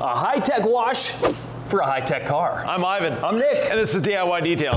A high-tech wash for a high-tech car. I'm Ivan. I'm Nick. And this is DIY Detail.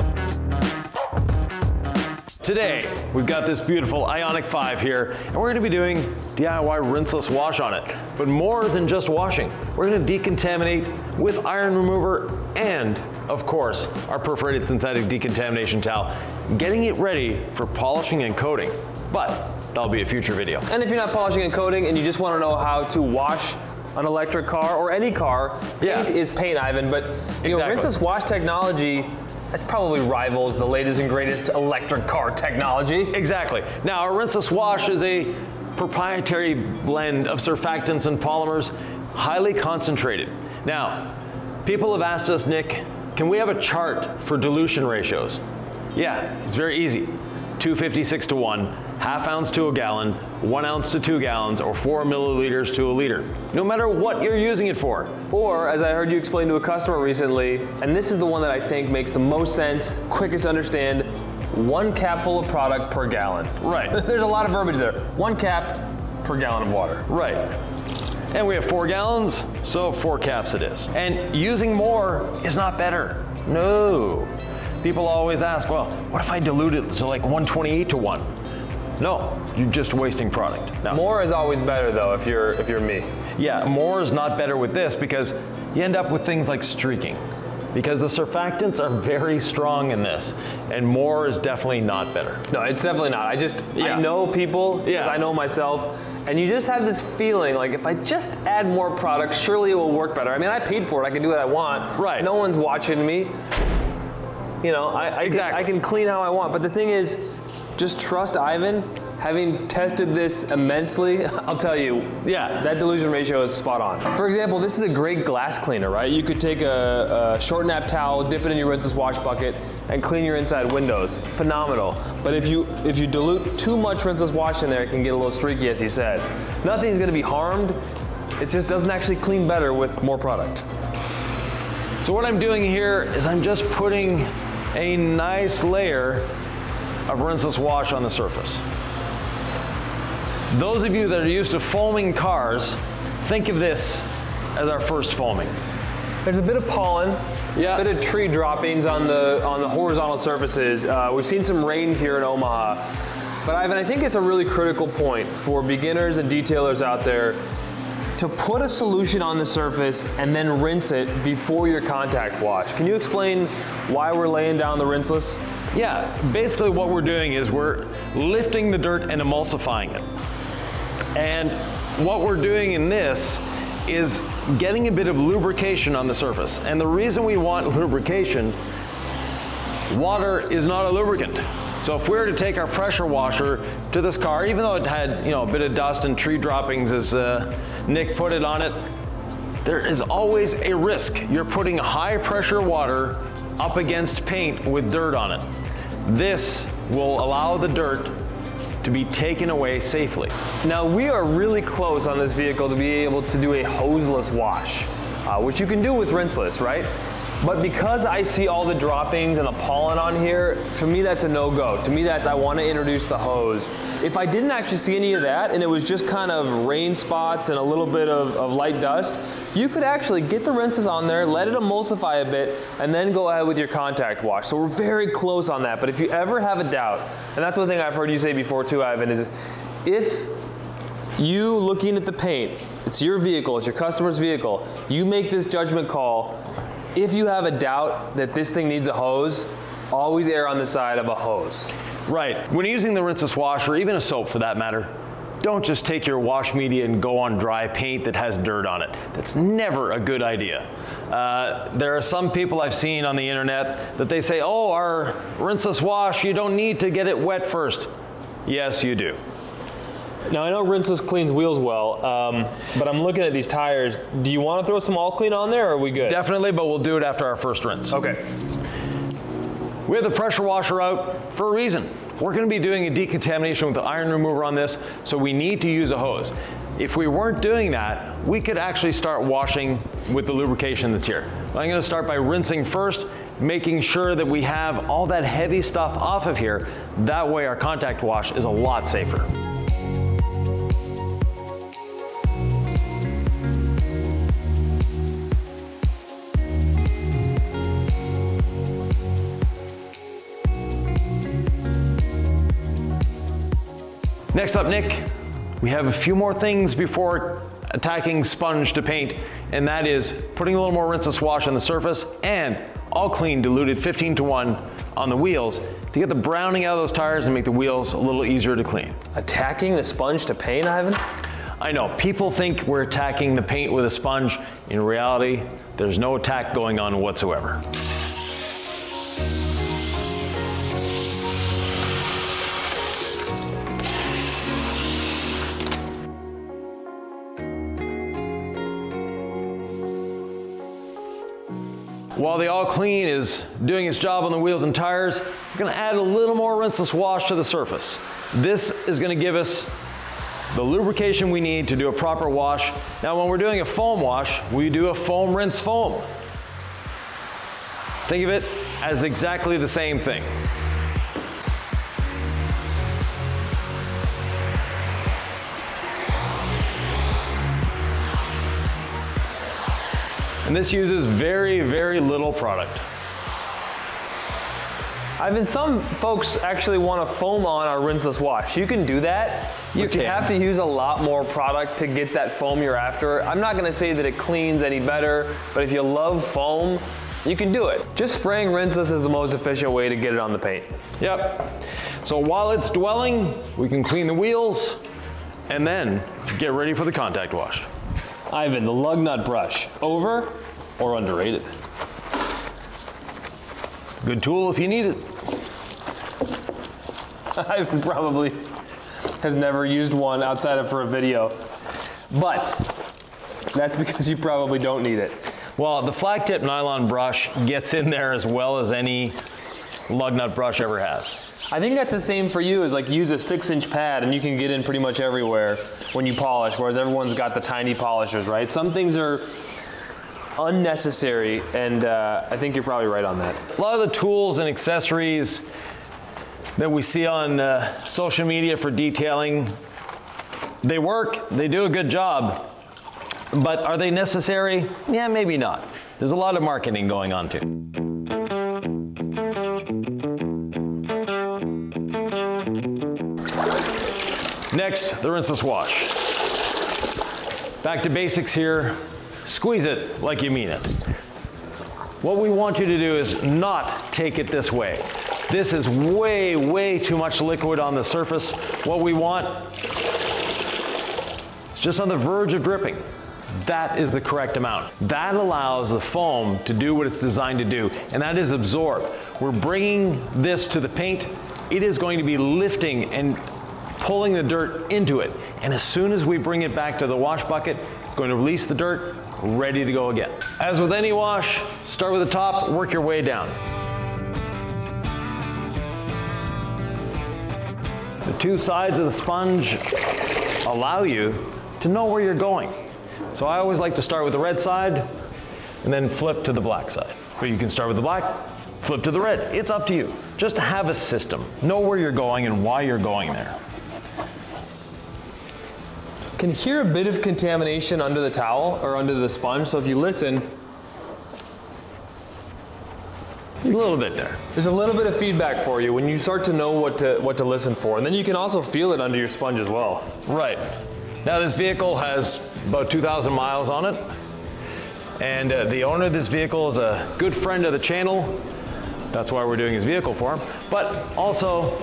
Today, we've got this beautiful Ioniq 5 here, and we're going to be doing DIY rinseless wash on it. But more than just washing, we're going to decontaminate with iron remover and, of course, our perforated synthetic decontamination towel, getting it ready for polishing and coating. But that'll be a future video. And if you're not polishing and coating and you just want to know how to wash an electric car or any car, paint is paint, Ivan, but you know, rinseless wash technology, that probably rivals the latest and greatest electric car technology. Exactly. Now, our rinseless wash is a proprietary blend of surfactants and polymers, highly concentrated. Now, people have asked us, Nick, can we have a chart for dilution ratios? Yeah, it's very easy. 256 to 1, half ounce to a gallon, 1 ounce to 2 gallons, or 4 milliliters to a liter. No matter what you're using it for. Or, as I heard you explain to a customer recently, and this is the one that I think makes the most sense, quickest to understand, 1 cap full of product per gallon. Right. There's a lot of verbiage there. 1 cap per gallon of water. Right. And we have 4 gallons, so 4 caps it is. And using more is not better. No. People always ask, well, what if I dilute it to like 128 to 1? No, you're just wasting product. Now, more is always better though if you're me. Yeah, more is not better with this because you end up with things like streaking. Because the surfactants are very strong in this, and more is definitely not better. No, it's definitely not. I know people, because I know myself, and you just have this feeling like if I just add more product, surely it will work better. I mean, I paid for it, I can do what I want. Right. No one's watching me. You know, I can clean how I want. But the thing is, just trust Ivan. Having tested this immensely, I'll tell you, that dilution ratio is spot on. For example, this is a great glass cleaner, right? You could take a short nap towel, dip it in your rinseless wash bucket, and clean your inside windows. Phenomenal. But if you dilute too much rinseless wash in there, it can get a little streaky, as he said. Nothing's gonna be harmed. It just doesn't actually clean better with more product. So what I'm doing here is I'm just putting a nice layer of rinseless wash on the surface. Those of you that are used to foaming cars, think of this as our first foaming. There's a bit of pollen, a bit of tree droppings on the horizontal surfaces. We've seen some rain here in Omaha. But Ivan, I think it's a really critical point for beginners and detailers out there to put a solution on the surface and then rinse it before your contact wash. Can you explain why we're laying down the rinseless? Yeah, basically what we're doing is we're lifting the dirt and emulsifying it. And what we're doing in this is getting a bit of lubrication on the surface. And the reason we want lubrication, water is not a lubricant. So if we were to take our pressure washer to this car, even though it had a bit of dust and tree droppings as Nick put it on it, there is always a risk. You're putting high pressure water up against paint with dirt on it. This will allow the dirt to be taken away safely. Now we are really close on this vehicle to be able to do a hoseless wash, which you can do with rinseless, right? But because I see all the droppings and the pollen on here, to me that's a no-go. To me that's, I want to introduce the hose. If I didn't actually see any of that and it was just kind of rain spots and a little bit of light dust, you could actually get the rinses on there, let it emulsify a bit, and then go ahead with your contact wash. So we're very close on that. But if you ever have a doubt, and that's one thing I've heard you say before too, Ivan, is if you looking at the paint, it's your vehicle, it's your customer's vehicle, you make this judgment call. If you have a doubt that this thing needs a hose, always err on the side of a hose. Right. When using the rinseless wash, or even a soap for that matter, don't just take your wash media and go on dry paint that has dirt on it. That's never a good idea. There are some people I've seen on the internet that they say, oh, our rinseless wash, you don't need to get it wet first. Yes, you do. Now I know rinseless cleans wheels well, but I'm looking at these tires. Do you want to throw some all clean on there, or are we good? Definitely, but we'll do it after our first rinse. Okay. We have the pressure washer out for a reason. We're going to be doing a decontamination with the iron remover on this, so we need to use a hose. If we weren't doing that, we could actually start washing with the lubrication that's here. I'm going to start by rinsing first, making sure that we have all that heavy stuff off of here. That way our contact wash is a lot safer. Next up, Nick, we have a few more things before attacking sponge to paint, and that is putting a little more rinseless wash on the surface and all clean diluted 15:1 on the wheels to get the browning out of those tires and make the wheels a little easier to clean. Attacking the sponge to paint, Ivan? I know, people think we're attacking the paint with a sponge. In reality, there's no attack going on whatsoever. While the all clean is doing its job on the wheels and tires, we're going to add a little more rinseless wash to the surface. This is going to give us the lubrication we need to do a proper wash. Now when we're doing a foam wash, we do a foam rinse foam. Think of it as exactly the same thing. And this uses very, very little product. Ivan, some folks actually want to foam on our rinseless wash. You can do that. You have to use a lot more product to get that foam you're after. I'm not going to say that it cleans any better, but if you love foam, you can do it. Just spraying rinseless is the most efficient way to get it on the paint. Yep. So while it's dwelling, we can clean the wheels and then get ready for the contact wash. Ivan, the lug nut brush, over or underrated? Good tool if you need it. Ivan probably has never used one outside of for a video, but that's because you probably don't need it. Well, the flag tip nylon brush gets in there as well as any lug nut brush ever has. I think that's the same for you, is like use a 6-inch pad and you can get in pretty much everywhere when you polish, whereas everyone's got the tiny polishers, right? Some things are unnecessary, and I think you're probably right on that. A lot of the tools and accessories that we see on social media for detailing, they work, they do a good job, but are they necessary? Yeah, maybe not. There's a lot of marketing going on too. Next, the rinseless wash. Back to basics here. Squeeze it like you mean it. What we want you to do is not take it this way. This is way, way too much liquid on the surface. What we want is just on the verge of dripping. That is the correct amount. That allows the foam to do what it's designed to do, and that is absorb. We're bringing this to the paint. It is going to be lifting and pulling the dirt into it. And as soon as we bring it back to the wash bucket, it's going to release the dirt, ready to go again. As with any wash, start with the top, work your way down. The two sides of the sponge allow you to know where you're going. So I always like to start with the red side and then flip to the black side. But you can start with the black, flip to the red. It's up to you. Just have a system. Know where you're going and why you're going there. Can hear a bit of contamination under the towel or under the sponge, so if you listen, a little bit there. There's a little bit of feedback for you when you start to know what to listen for, and then you can also feel it under your sponge as well. Right. Now this vehicle has about 2,000 miles on it, and the owner of this vehicle is a good friend of the channel. That's why we're doing his vehicle for him. But also,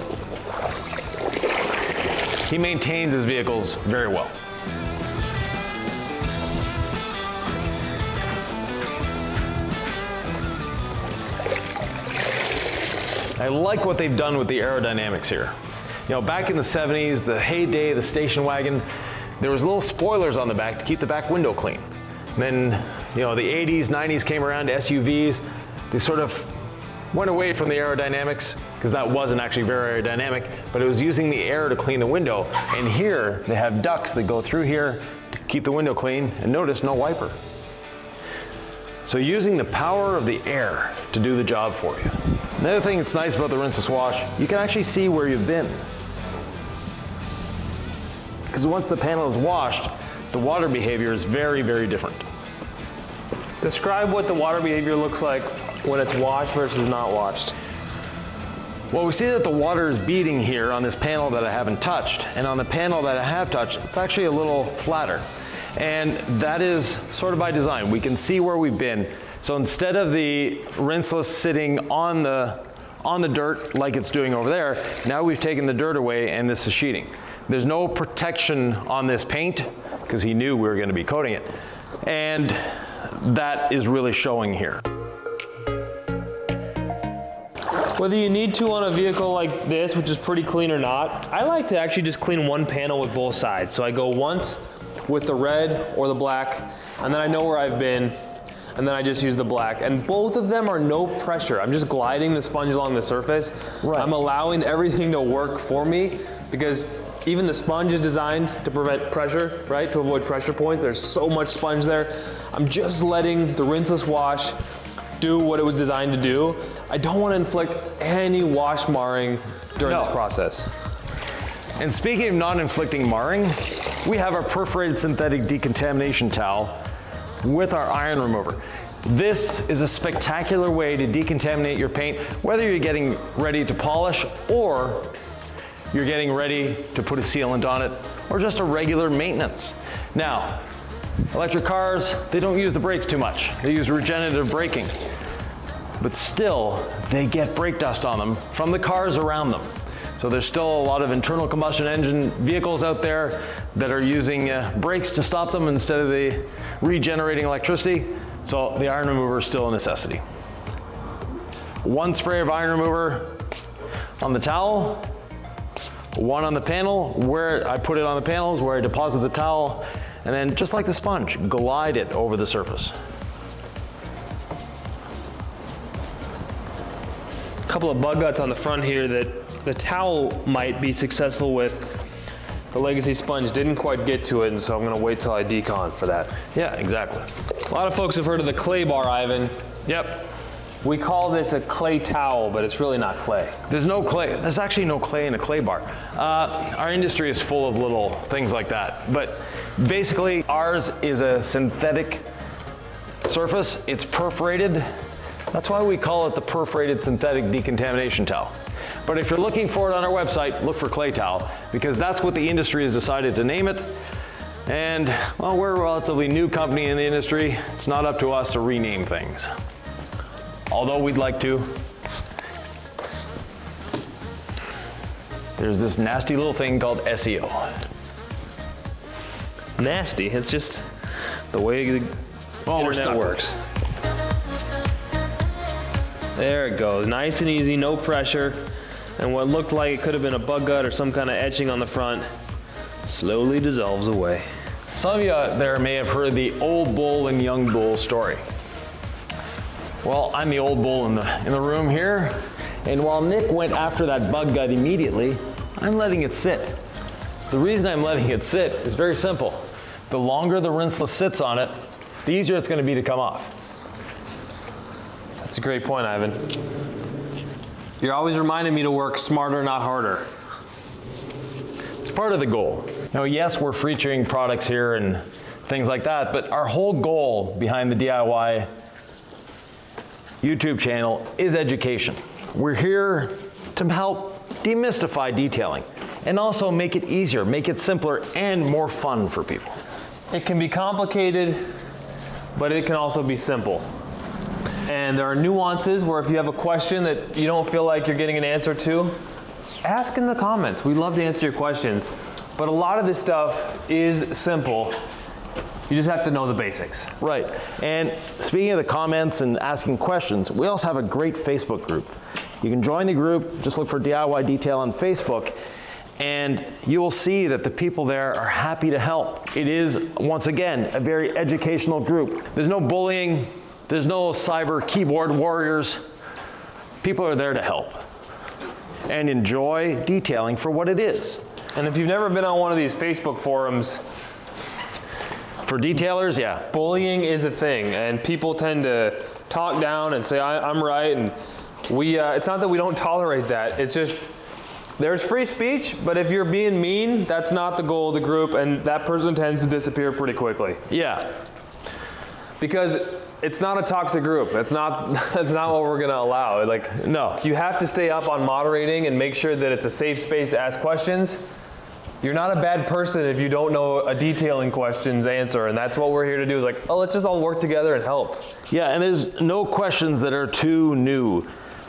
he maintains his vehicles very well. I like what they've done with the aerodynamics here. You know, back in the 70s, the heyday of the station wagon, there was little spoilers on the back to keep the back window clean. And then, you know, the 80s, 90s came around to SUVs. They sort of went away from the aerodynamics because that wasn't actually very aerodynamic, but it was using the air to clean the window. And here, they have ducts that go through here to keep the window clean, and notice no wiper. So using the power of the air to do the job for you. Another thing that's nice about the rinseless wash, you can actually see where you've been. Because once the panel is washed, the water behavior is very, very different. Describe what the water behavior looks like when it's washed versus not washed. Well, we see that the water is beading here on this panel that I haven't touched, and on the panel that I have touched, it's actually a little flatter. And that is sort of by design. We can see where we've been. So instead of the rinseless sitting on the dirt like it's doing over there, now we've taken the dirt away and this is sheeting. There's no protection on this paint because he knew we were going to be coating it. And that is really showing here. Whether you need to on a vehicle like this, which is pretty clean or not, I like to actually just clean one panel with both sides. So I go once with the red or the black, and then I know where I've been, and then I just use the black. And both of them are no pressure. I'm just gliding the sponge along the surface. Right. I'm allowing everything to work for me because even the sponge is designed to prevent pressure, right? To avoid pressure points. There's so much sponge there. I'm just letting the rinseless wash do what it was designed to do. I don't want to inflict any wash marring during this process. And speaking of non-inflicting marring, we have our perforated synthetic decontamination towel with our iron remover. This is a spectacular way to decontaminate your paint, whether you're getting ready to polish or you're getting ready to put a sealant on it, or just a regular maintenance. Now, electric cars, they don't use the brakes too much. They use regenerative braking. But still, they get brake dust on them from the cars around them. So there's still a lot of internal combustion engine vehicles out there that are using brakes to stop them instead of the regenerating electricity. So the iron remover is still a necessity. One spray of iron remover on the towel, one on the panel. Where I put it on the panel is where I deposit the towel, and then just like the sponge, glide it over the surface. Couple of bug guts on the front here that the towel might be successful with. The Legacy sponge didn't quite get to it, and so I'm gonna wait till I decon for that. Yeah, exactly. A lot of folks have heard of the clay bar, Ivan. Yep. We call this a clay towel, but it's really not clay. There's no clay. There's actually no clay in a clay bar. Our industry is full of little things like that. But basically, ours is a synthetic surface. It's perforated. That's why we call it the perforated synthetic decontamination towel. But if you're looking for it on our website, look for clay towel, because that's what the industry has decided to name it. And, well, we're a relatively new company in the industry. It's not up to us to rename things. Although we'd like to. There's this nasty little thing called SEO. Nasty, it's just the way the internet works. There it goes, nice and easy, no pressure. And what looked like it could have been a bug gut or some kind of etching on the front slowly dissolves away. Some of you out there may have heard the old bull and young bull story. Well, I'm the old bull in the room here, and while Nick went after that bug gut immediately, I'm letting it sit. The reason I'm letting it sit is very simple. The longer the rinseless sits on it, the easier it's going to be to come off. That's a great point, Ivan. You're always reminding me to work smarter, not harder. It's part of the goal. Now, yes, we're featuring products here and things like that, but our whole goal behind the DIY YouTube channel is education. We're here to help demystify detailing and also make it easier, make it simpler and more fun for people. It can be complicated, but it can also be simple. And there are nuances where if you have a question that you don't feel like you're getting an answer to, ask in the comments. We'd love to answer your questions. But a lot of this stuff is simple. You just have to know the basics. Right. And speaking of the comments and asking questions, we also have a great Facebook group. You can join the group, just look for DIY Detail on Facebook, and you will see that the people there are happy to help. It is, once again, a very educational group. There's no bullying, there's no cyber keyboard warriors. People are there to help and enjoy detailing for what it is. And if you've never been on one of these Facebook forums, for detailers, yeah. Bullying is a thing, and people tend to talk down and say, I'm right, and it's not that we don't tolerate that, it's just, there's free speech, but if you're being mean, that's not the goal of the group, and that person tends to disappear pretty quickly. Yeah. Because it's not a toxic group. That's not what we're gonna allow. Like, no. You have to stay up on moderating and make sure that it's a safe space to ask questions. You're not a bad person if you don't know a detailing question's answer, and that's what we're here to do, is like, oh, let's just all work together and help. Yeah, and there's no questions that are too new.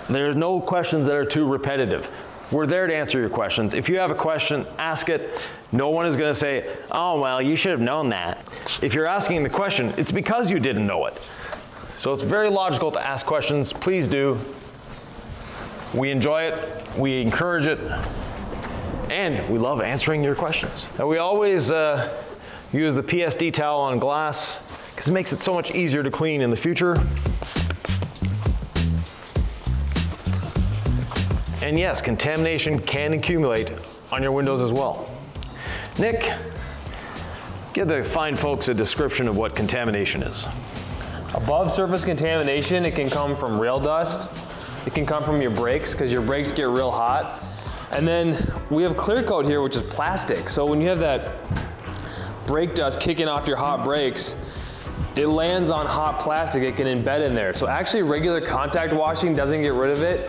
There's no questions that are too repetitive. We're there to answer your questions. If you have a question, ask it. No one is gonna say, oh, well, you should have known that. If you're asking the question, it's because you didn't know it. So it's very logical to ask questions. Please do. We enjoy it, we encourage it, and we love answering your questions. And we always use the PSD towel on glass because it makes it so much easier to clean in the future. And yes, contamination can accumulate on your windows as well. Nick, give the fine folks a description of what contamination is. Above surface contamination, it can come from rail dust. It can come from your brakes, because your brakes get real hot. And then we have clear coat here, which is plastic. So when you have that brake dust kicking off your hot brakes, it lands on hot plastic, it can embed in there. So actually regular contact washing doesn't get rid of it.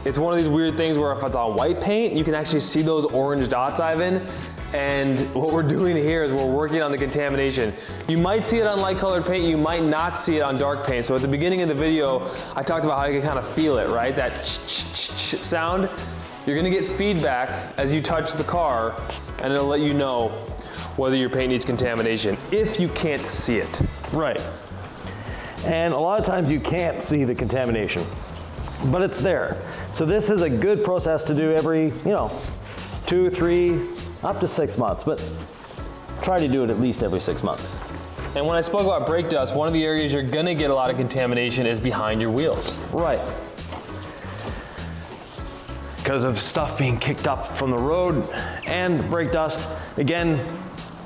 It's one of these weird things where if it's on white paint, you can actually see those orange dots, Ivan. And what we're doing here is we're working on the contamination. You might see it on light colored paint, you might not see it on dark paint. So at the beginning of the video, I talked about how you can kind of feel it, right? That ch-ch-ch sound. You're gonna get feedback as you touch the car, and it'll let you know whether your paint needs contamination, if you can't see it. Right. And a lot of times you can't see the contamination, but it's there. So this is a good process to do every, 2, 3, up to 6 months, but try to do it at least every 6 months. And when I spoke about brake dust, one of the areas you're gonna get a lot of contamination is behind your wheels. Right. Because of stuff being kicked up from the road and brake dust. Again,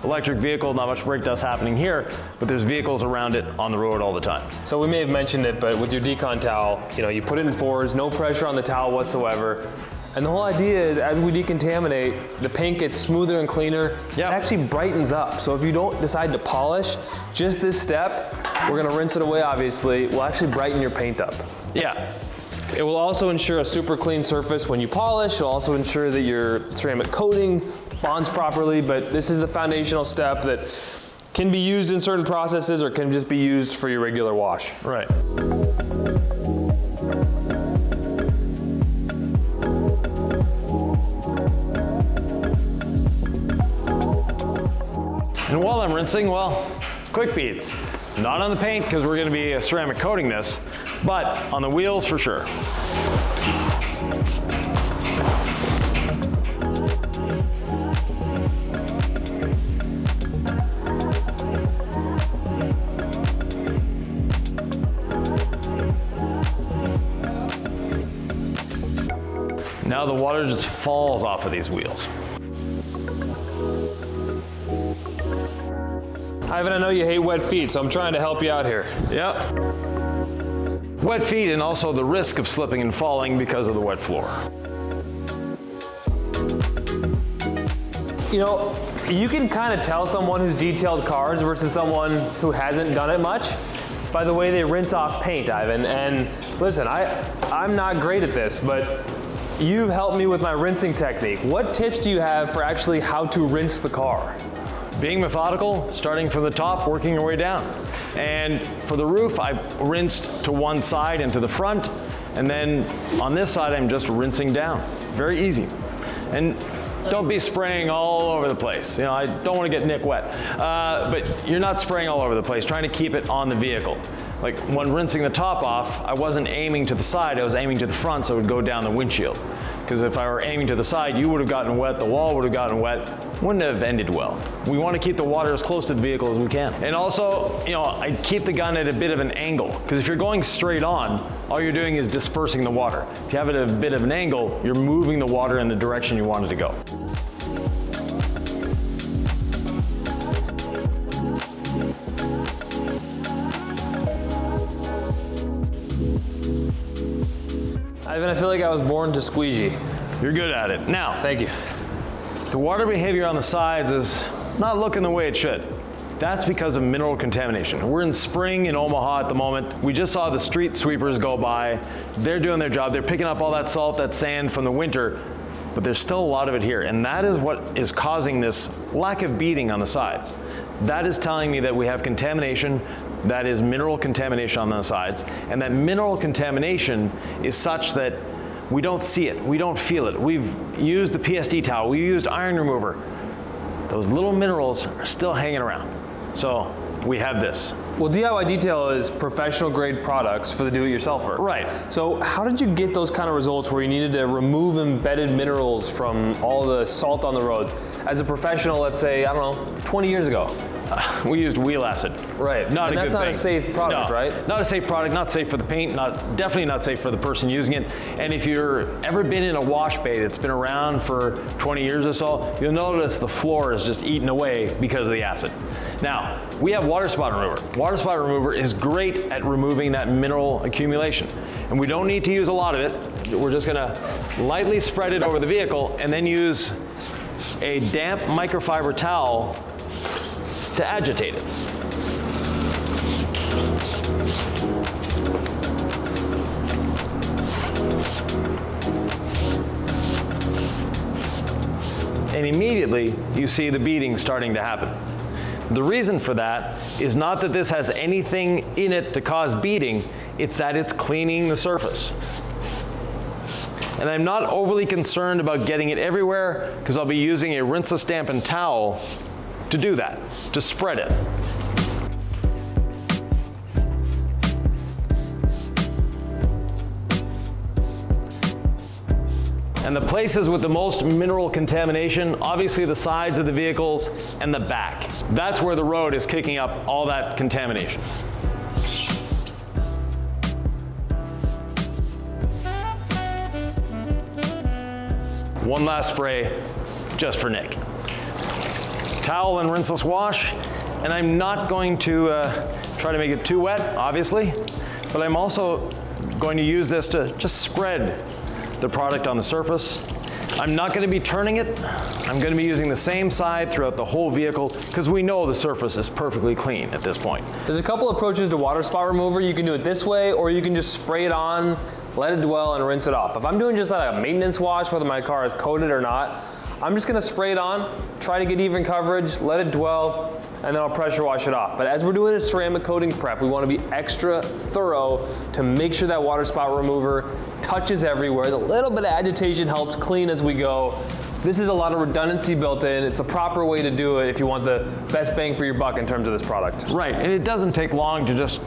electric vehicle, not much brake dust happening here, but there's vehicles around it on the road all the time. So we may have mentioned it, but with your decon towel, you put it in fours, no pressure on the towel whatsoever. And the whole idea is, as we decontaminate, the paint gets smoother and cleaner. Yep. It actually brightens up. So if you don't decide to polish, just this step, we're gonna rinse it away obviously, will actually brighten your paint up. Yeah. It will also ensure a super clean surface when you polish. It'll also ensure that your ceramic coating bonds properly, but this is the foundational step that can be used in certain processes or can just be used for your regular wash. Right. And while I'm rinsing, well, quick beads. Not on the paint because we're going to be ceramic coating this, but on the wheels for sure. Now the water just falls off of these wheels. Ivan, I know you hate wet feet, so I'm trying to help you out here. Yep. Wet feet and also the risk of slipping and falling because of the wet floor. You can kind of tell someone who's detailed cars versus someone who hasn't done it much by the way they rinse off paint, Ivan. And listen, I'm not great at this, but you've helped me with my rinsing technique. What tips do you have for actually how to rinse the car? Being methodical, starting from the top, working your way down. And for the roof, I rinsed to one side and to the front, and then on this side, I'm just rinsing down. Very easy. And don't be spraying all over the place. I don't want to get Nick wet. But you're not spraying all over the place, trying to keep it on the vehicle. Like when rinsing the top off, I wasn't aiming to the side, I was aiming to the front so it would go down the windshield. Because if I were aiming to the side, you would have gotten wet, the wall would have gotten wet, wouldn't have ended well. We want to keep the water as close to the vehicle as we can. And also, I keep the gun at a bit of an angle, because if you're going straight on, all you're doing is dispersing the water. If you have it at a bit of an angle, you're moving the water in the direction you want it to go. Ivan, I feel like I was born to squeegee. You're good at it. Now, thank you. The water behavior on the sides is not looking the way it should. That's because of mineral contamination. We're in spring in Omaha at the moment. We just saw the street sweepers go by. They're doing their job. They're picking up all that salt, that sand from the winter, but there's still a lot of it here. And that is what is causing this lack of beading on the sides. That is telling me that we have contamination, that is mineral contamination on the sides, and that mineral contamination is such that we don't see it, we don't feel it. We've used the PSD towel, we used iron remover. Those little minerals are still hanging around. So we have this. Well, DIY Detail is professional grade products for the do-it-yourselfer. Right. So how did you get those kind of results where you needed to remove embedded minerals from all the salt on the roads? As a professional, let's say, I don't know, 20 years ago. We used wheel acid. Right. Not and a that's good not thing. a safe product, No, right? Not a safe product, not safe for the paint, definitely not safe for the person using it. And if you're ever been in a wash bay that's been around for 20 years or so, you'll notice the floor is just eaten away because of the acid. Now, we have water spot remover. Water spot remover is great at removing that mineral accumulation. And we don't need to use a lot of it. We're just gonna lightly spread it over the vehicle and then use a damp microfiber towel to agitate it. And immediately you see the beading starting to happen. The reason for that is not that this has anything in it to cause beading, it's that it's cleaning the surface. And I'm not overly concerned about getting it everywhere because I'll be using a rinseless dampened towel to do that, to spread it. And the places with the most mineral contamination, obviously the sides of the vehicles and the back. That's where the road is kicking up all that contamination. One last spray, just for Nick. Towel and rinseless wash, and I'm not going to try to make it too wet, obviously, but I'm also going to use this to just spread the product on the surface. I'm not going to be turning it. I'm going to be using the same side throughout the whole vehicle because we know the surface is perfectly clean at this point. There's a couple approaches to water spot remover. You can do it this way, or you can just spray it on, let it dwell, and rinse it off. If I'm doing just like a maintenance wash, whether my car is coated or not, I'm just gonna spray it on, try to get even coverage, let it dwell, and then I'll pressure wash it off. But as we're doing a ceramic coating prep, we wanna be extra thorough to make sure that water spot remover touches everywhere. The little bit of agitation helps clean as we go. This is a lot of redundancy built in. It's the proper way to do it if you want the best bang for your buck in terms of this product. Right, and it doesn't take long to just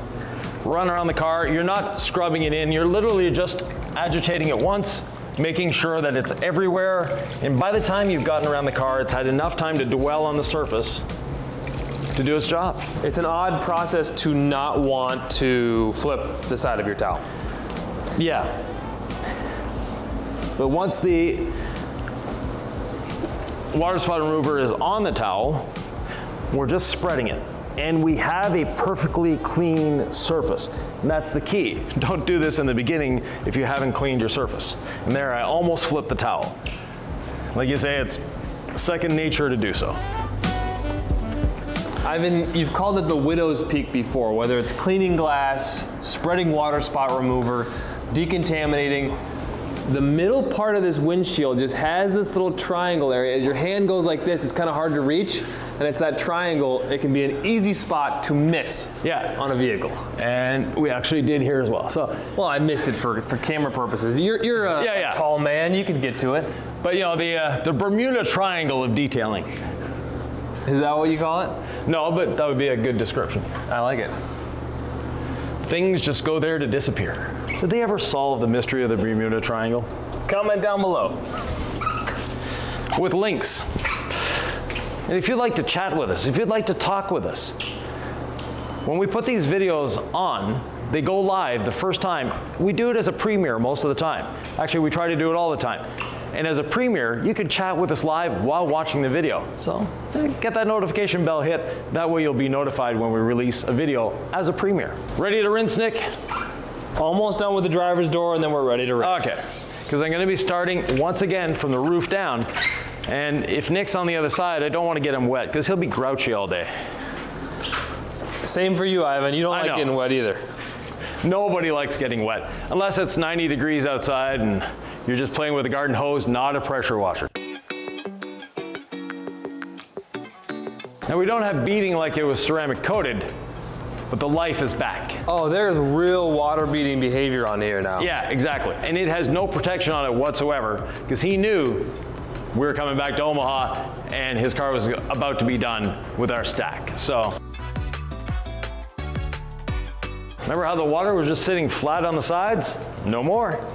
run around the car. You're not scrubbing it in, you're literally just agitating it once, making sure that it's everywhere, and by the time you've gotten around the car, it's had enough time to dwell on the surface to do its job. It's an odd process to not want to flip the side of your towel. Yeah. But once the water spot remover is on the towel, we're just spreading it. And we have a perfectly clean surface. And that's the key. Don't do this in the beginning if you haven't cleaned your surface. And there, I almost flipped the towel. Like you say, it's second nature to do so. Ivan, you've called it the widow's peak before, whether it's cleaning glass, spreading water spot remover, decontaminating. The middle part of this windshield just has this little triangle area. As your hand goes like this, it's kind of hard to reach, and it's that triangle. It can be an easy spot to miss on a vehicle. And we actually did here as well. So, well, I missed it for camera purposes. You're a tall man, you can get to it. But you know, the Bermuda Triangle of detailing. Is that what you call it? No, but that would be a good description. I like it. Things just go there to disappear. Did they ever solve the mystery of the Bermuda Triangle? Comment down below. With links. And if you'd like to chat with us, if you'd like to talk with us, when we put these videos on, they go live the first time. We do it as a premiere most of the time. Actually, we try to do it all the time. And as a premiere, you can chat with us live while watching the video. So get that notification bell hit. That way you'll be notified when we release a video as a premiere. Ready to rinse, Nick? Almost done with the driver's door, and then we're ready to rinse. Okay, because I'm going to be starting once again from the roof down. And if Nick's on the other side, I don't want to get him wet because he'll be grouchy all day. Same for you, Ivan. You don't like getting wet either. Nobody likes getting wet, unless it's 90 degrees outside and you're just playing with a garden hose, not a pressure washer. Now we don't have beading like it was ceramic coated, but the life is back. Oh, there's real water beading behavior on here now. Yeah, exactly. And it has no protection on it whatsoever, because he knew we were coming back to Omaha and his car was about to be done with our stack. So, remember how the water was just sitting flat on the sides? No more.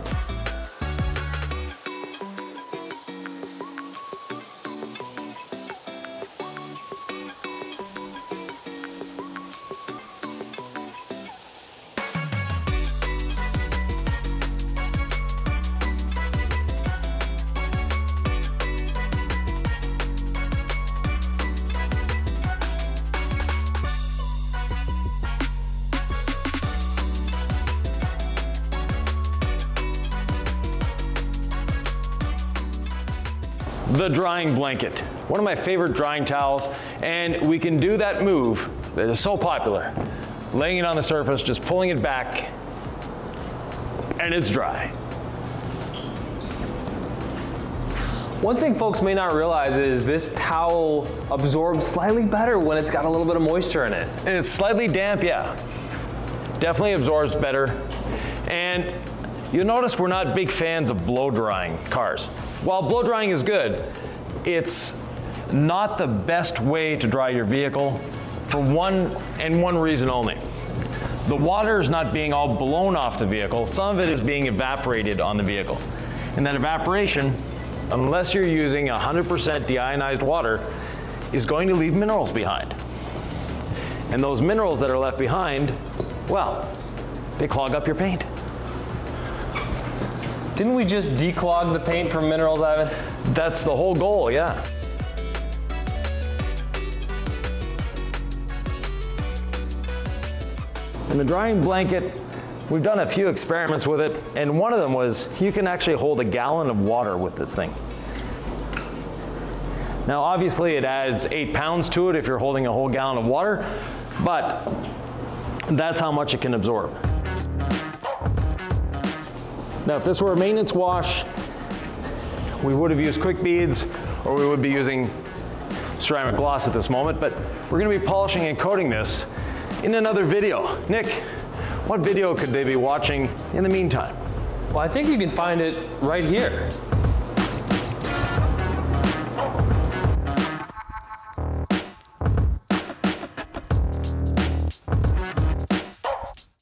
The drying blanket, one of my favorite drying towels, and we can do that move that is so popular. Laying it on the surface, just pulling it back, and it's dry. One thing folks may not realize is this towel absorbs slightly better when it's got a little bit of moisture in it. And it's slightly damp, yeah. Definitely absorbs better. And you'll notice we're not big fans of blow drying cars. While blow drying is good, it's not the best way to dry your vehicle for one reason only. The water is not being all blown off the vehicle. Some of it is being evaporated on the vehicle. And that evaporation, unless you're using 100% deionized water, is going to leave minerals behind. And those minerals that are left behind, well, they clog up your paint. Didn't we just declog the paint from minerals, Ivan? That's the whole goal, yeah. And the drying blanket, we've done a few experiments with it, and one of them was you can actually hold a gallon of water with this thing. Now obviously it adds 8 pounds to it if you're holding a whole gallon of water, but that's how much it can absorb. Now, if this were a maintenance wash, we would have used quick beads, or we would be using ceramic gloss at this moment, but we're gonna be polishing and coating this in another video. Nick, what video could they be watching in the meantime? Well, I think you can find it right here.